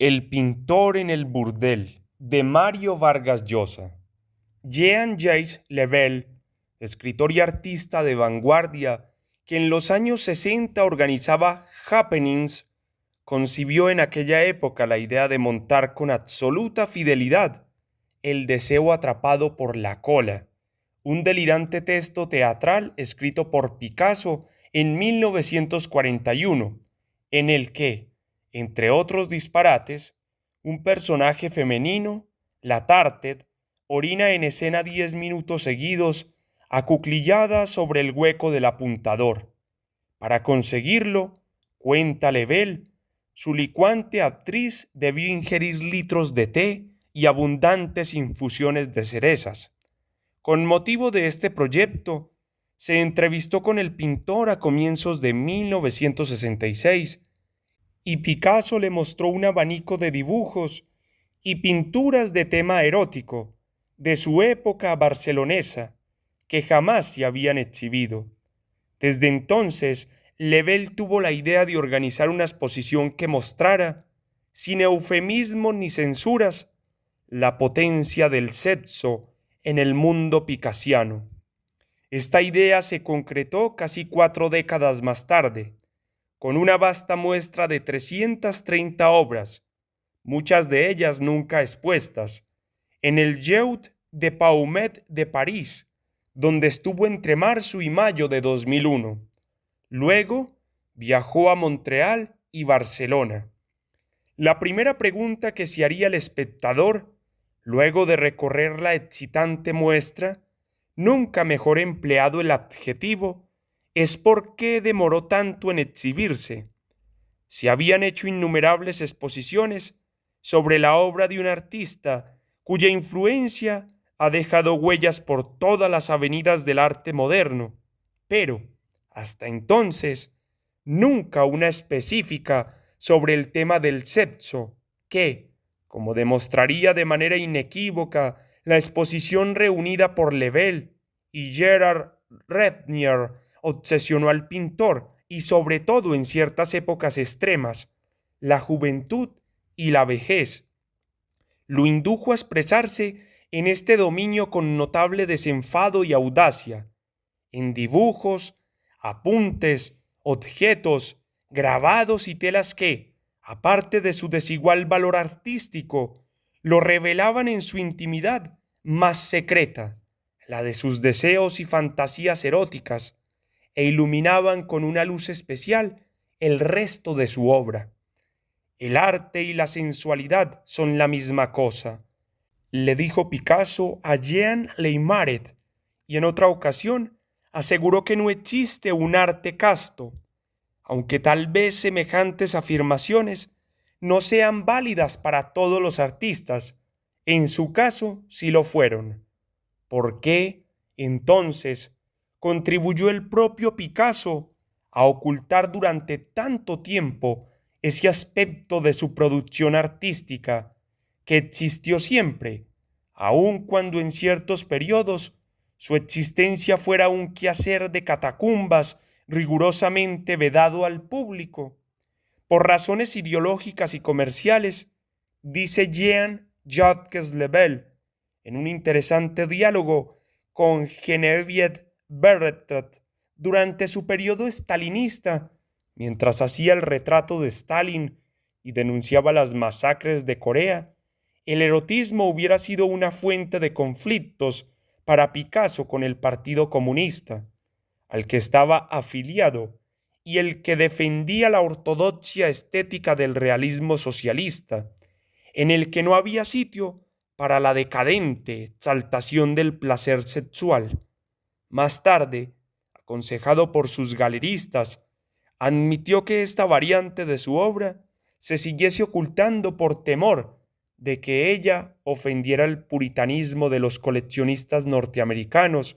El pintor en el burdel, de Mario Vargas Llosa. Jean-Jacques Lebel, escritor y artista de vanguardia que en los años 60 organizaba happenings, concibió en aquella época la idea de montar con absoluta fidelidad El deseo atrapado por la cola, un delirante texto teatral escrito por Picasso en 1941, en el que, entre otros disparates, un personaje femenino, la Tartet, orina en escena 10 minutos seguidos, acuclillada sobre el hueco del apuntador. Para conseguirlo, cuenta Lebel, su licuante actriz debió ingerir litros de té y abundantes infusiones de cerezas. Con motivo de este proyecto, se entrevistó con el pintor a comienzos de 1966 y Picasso le mostró un abanico de dibujos y pinturas de tema erótico de su época barcelonesa que jamás se habían exhibido. Desde entonces, Lebel tuvo la idea de organizar una exposición que mostrara, sin eufemismos ni censuras, la potencia del sexo en el mundo picasiano. Esta idea se concretó casi 4 décadas más tarde, con una vasta muestra de 330 obras, muchas de ellas nunca expuestas, en el Jeu de Paumet de París, donde estuvo entre marzo y mayo de 2001. Luego viajó a Montreal y Barcelona. La primera pregunta que se haría el espectador, luego de recorrer la excitante muestra, nunca mejor empleado el adjetivo, es por qué demoró tanto en exhibirse. Se habían hecho innumerables exposiciones sobre la obra de un artista cuya influencia ha dejado huellas por todas las avenidas del arte moderno, pero, hasta entonces, nunca una específica sobre el tema del sexo, que, como demostraría de manera inequívoca la exposición reunida por Lebel y Gerard Rednier, obsesionó al pintor y sobre todo en ciertas épocas extremas, la juventud y la vejez. Lo indujo a expresarse en este dominio con notable desenfado y audacia, en dibujos, apuntes, objetos, grabados y telas que, aparte de su desigual valor artístico, lo revelaban en su intimidad más secreta, la de sus deseos y fantasías eróticas, e iluminaban con una luz especial el resto de su obra. El arte y la sensualidad son la misma cosa, le dijo Picasso a Jean Leimaret, y en otra ocasión aseguró que no existe un arte casto, aunque tal vez semejantes afirmaciones no sean válidas para todos los artistas. En su caso sí lo fueron. ¿Por qué, entonces, contribuyó el propio Picasso a ocultar durante tanto tiempo ese aspecto de su producción artística que existió siempre, aun cuando en ciertos periodos su existencia fuera un quehacer de catacumbas rigurosamente vedado al público? Por razones ideológicas y comerciales, dice Jean-Jacques Lebel en un interesante diálogo con Geneviève Bertrand durante su periodo stalinista, mientras hacía el retrato de Stalin y denunciaba las masacres de Corea. El erotismo hubiera sido una fuente de conflictos para Picasso con el Partido Comunista, al que estaba afiliado, y el que defendía la ortodoxia estética del realismo socialista, en el que no había sitio para la decadente exaltación del placer sexual. Más tarde, aconsejado por sus galeristas, admitió que esta variante de su obra se siguiese ocultando por temor de que ella ofendiera el puritanismo de los coleccionistas norteamericanos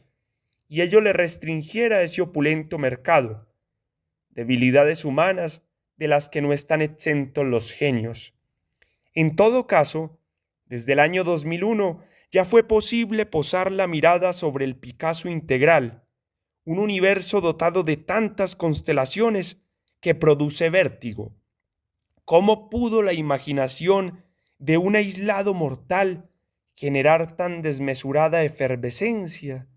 y ello le restringiera ese opulento mercado, debilidades humanas de las que no están exentos los genios. En todo caso, desde el año 2001 ya fue posible posar la mirada sobre el Picasso integral, un universo dotado de tantas constelaciones que produce vértigo. ¿Cómo pudo la imaginación de un aislado mortal generar tan desmesurada efervescencia?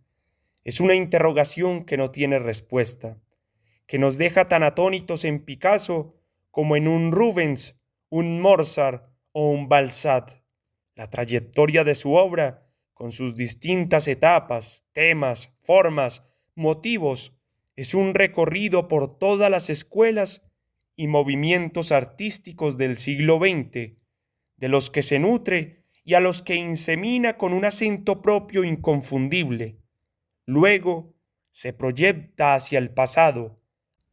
Es una interrogación que no tiene respuesta, que nos deja tan atónitos en Picasso como en un Rubens, un Mozart o un Balzac. La trayectoria de su obra, con sus distintas etapas, temas, formas, motivos, es un recorrido por todas las escuelas y movimientos artísticos del siglo XX, de los que se nutre y a los que insemina con un acento propio inconfundible. Luego se proyecta hacia el pasado,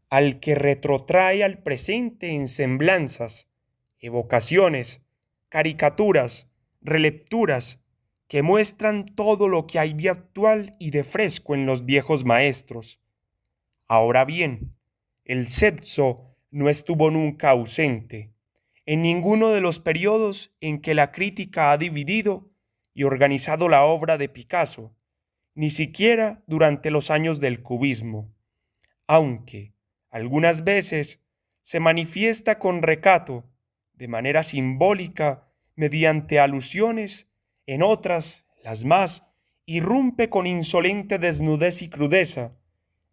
al que retrotrae al presente en semblanzas, evocaciones, caricaturas, relecturas, que muestran todo lo que hay de actual y de fresco en los viejos maestros. Ahora bien, el sexo no estuvo nunca ausente en ninguno de los periodos en que la crítica ha dividido y organizado la obra de Picasso, ni siquiera durante los años del cubismo, aunque algunas veces se manifiesta con recato, de manera simbólica, mediante alusiones, en otras, las más, irrumpe con insolente desnudez y crudeza,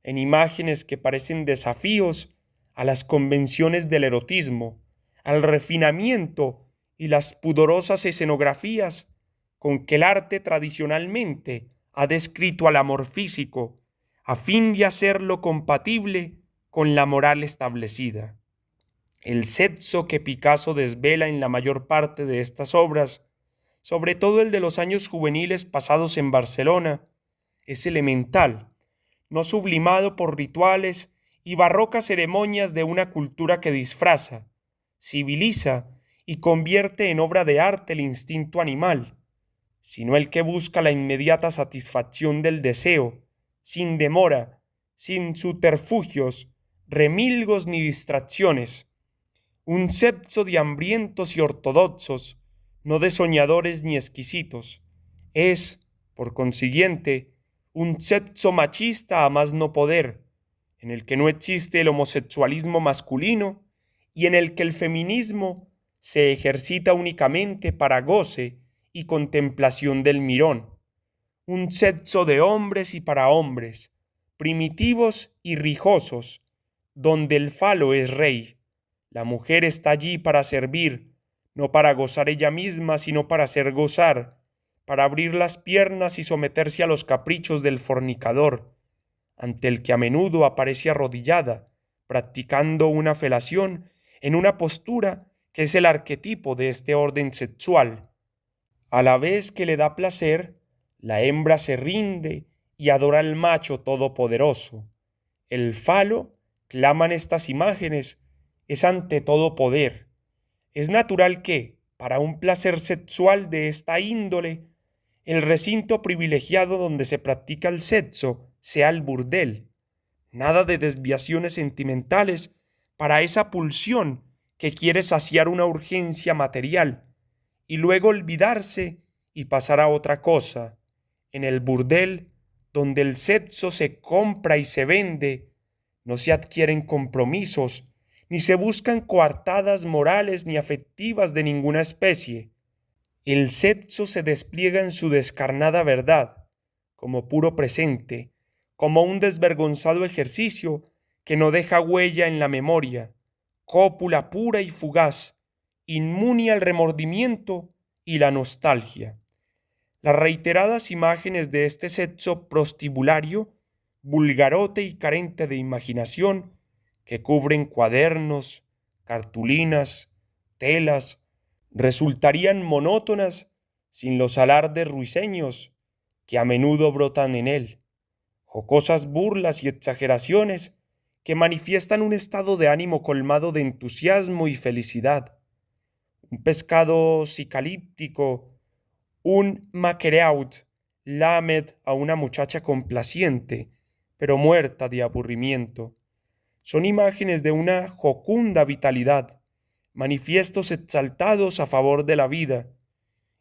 en imágenes que parecen desafíos a las convenciones del erotismo, al refinamiento y las pudorosas escenografías con que el arte tradicionalmente ha descrito al amor físico, a fin de hacerlo compatible con la moral establecida. El sexo que Picasso desvela en la mayor parte de estas obras, sobre todo el de los años juveniles pasados en Barcelona, es elemental, no sublimado por rituales y barrocas ceremonias de una cultura que disfraza, civiliza y convierte en obra de arte el instinto animal, sino el que busca la inmediata satisfacción del deseo, sin demora, sin subterfugios, remilgos ni distracciones, un sexo de hambrientos y ortodoxos, no de soñadores ni exquisitos. Es, por consiguiente, un sexo machista a más no poder, en el que no existe el homosexualismo masculino y en el que el feminismo se ejercita únicamente para goce y contemplación del mirón. Un sexo de hombres y para hombres, primitivos y rijosos, donde el falo es rey. La mujer está allí para servir, no para gozar ella misma, sino para hacer gozar, para abrir las piernas y someterse a los caprichos del fornicador, ante el que a menudo aparece arrodillada, practicando una felación en una postura que es el arquetipo de este orden sexual. A la vez que le da placer, la hembra se rinde y adora al macho todopoderoso. El falo, claman estas imágenes, es ante todo poder. Es natural que, para un placer sexual de esta índole, el recinto privilegiado donde se practica el sexo sea el burdel. Nada de desviaciones sentimentales para esa pulsión que quiere saciar una urgencia material y luego olvidarse y pasar a otra cosa. En el burdel, donde el sexo se compra y se vende, no se adquieren compromisos, ni se buscan coartadas morales ni afectivas de ninguna especie. El sexo se despliega en su descarnada verdad, como puro presente, como un desvergonzado ejercicio que no deja huella en la memoria, cópula pura y fugaz, inmune al remordimiento y la nostalgia. Las reiteradas imágenes de este sexo prostibulario, vulgarote y carente de imaginación, que cubren cuadernos, cartulinas, telas, resultarían monótonas sin los alardes ruiseños que a menudo brotan en él, jocosas burlas y exageraciones que manifiestan un estado de ánimo colmado de entusiasmo y felicidad, un pescado cicalíptico, un maquereaut lamed a una muchacha complaciente, pero muerta de aburrimiento. Son imágenes de una jocunda vitalidad, manifiestos exaltados a favor de la vida,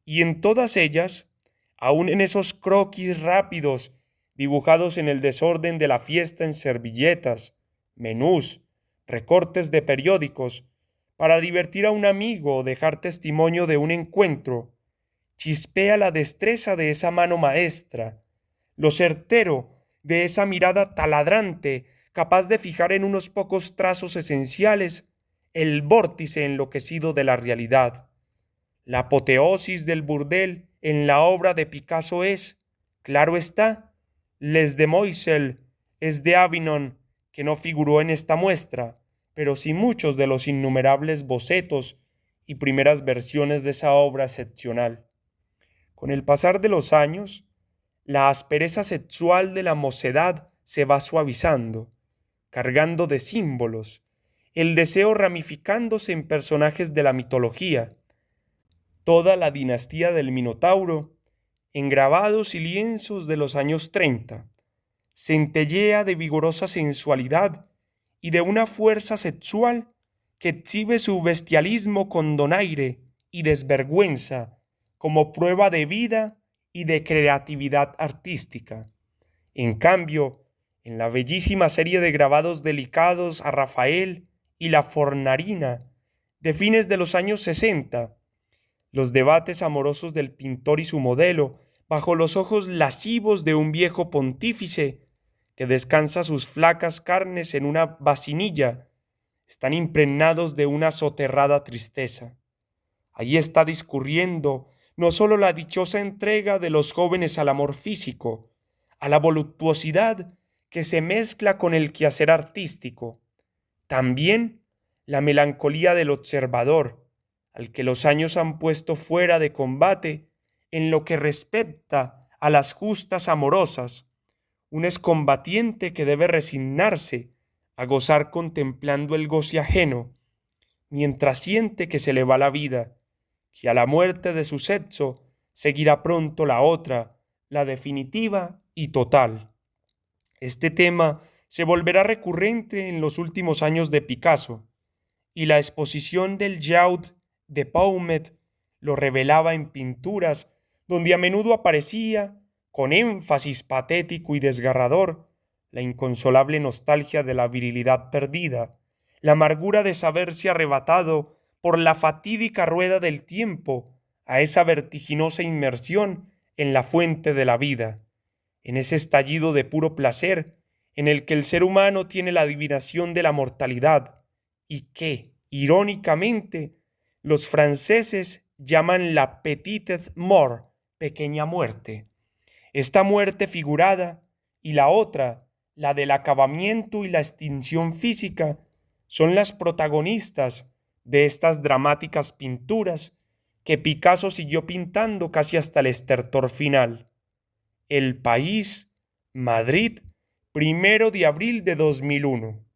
y en todas ellas, aun en esos croquis rápidos dibujados en el desorden de la fiesta en servilletas, menús, recortes de periódicos, para divertir a un amigo o dejar testimonio de un encuentro, chispea la destreza de esa mano maestra, lo certero de esa mirada taladrante, capaz de fijar en unos pocos trazos esenciales el vórtice enloquecido de la realidad. La apoteosis del burdel en la obra de Picasso es, claro está, Les Demoiselles es de Avignon, que no figuró en esta muestra, pero sí muchos de los innumerables bocetos y primeras versiones de esa obra excepcional. Con el pasar de los años, la aspereza sexual de la mocedad se va suavizando, cargando de símbolos, el deseo ramificándose en personajes de la mitología, toda la dinastía del Minotauro, en grabados y lienzos de los años 30, centellea de vigorosa sensualidad y de una fuerza sexual que exhibe su bestialismo con donaire y desvergüenza como prueba de vida y de creatividad artística. En cambio, en la bellísima serie de grabados delicados a Rafael y la Fornarina de fines de los años 60, los debates amorosos del pintor y su modelo, bajo los ojos lascivos de un viejo pontífice que descansa sus flacas carnes en una vasinilla, están impregnados de una soterrada tristeza. Allí está discurriendo no sólo la dichosa entrega de los jóvenes al amor físico, a la voluptuosidad que se mezcla con el quehacer artístico, también la melancolía del observador, al que los años han puesto fuera de combate en lo que respecta a las justas amorosas, un excombatiente que debe resignarse a gozar contemplando el goce ajeno, mientras siente que se le va la vida, que a la muerte de su sexo seguirá pronto la otra, la definitiva y total. Este tema se volverá recurrente en los últimos años de Picasso, y la exposición del Yaud de Paumet lo revelaba en pinturas donde a menudo aparecía, con énfasis patético y desgarrador, la inconsolable nostalgia de la virilidad perdida, la amargura de saberse arrebatado por la fatídica rueda del tiempo a esa vertiginosa inmersión en la fuente de la vida, en ese estallido de puro placer en el que el ser humano tiene la adivinación de la mortalidad y que, irónicamente, los franceses llaman la petite mort, pequeña muerte. Esta muerte figurada y la otra, la del acabamiento y la extinción física, son las protagonistas de estas dramáticas pinturas que Picasso siguió pintando casi hasta el estertor final. El País, Madrid, 1 de abril de 2001.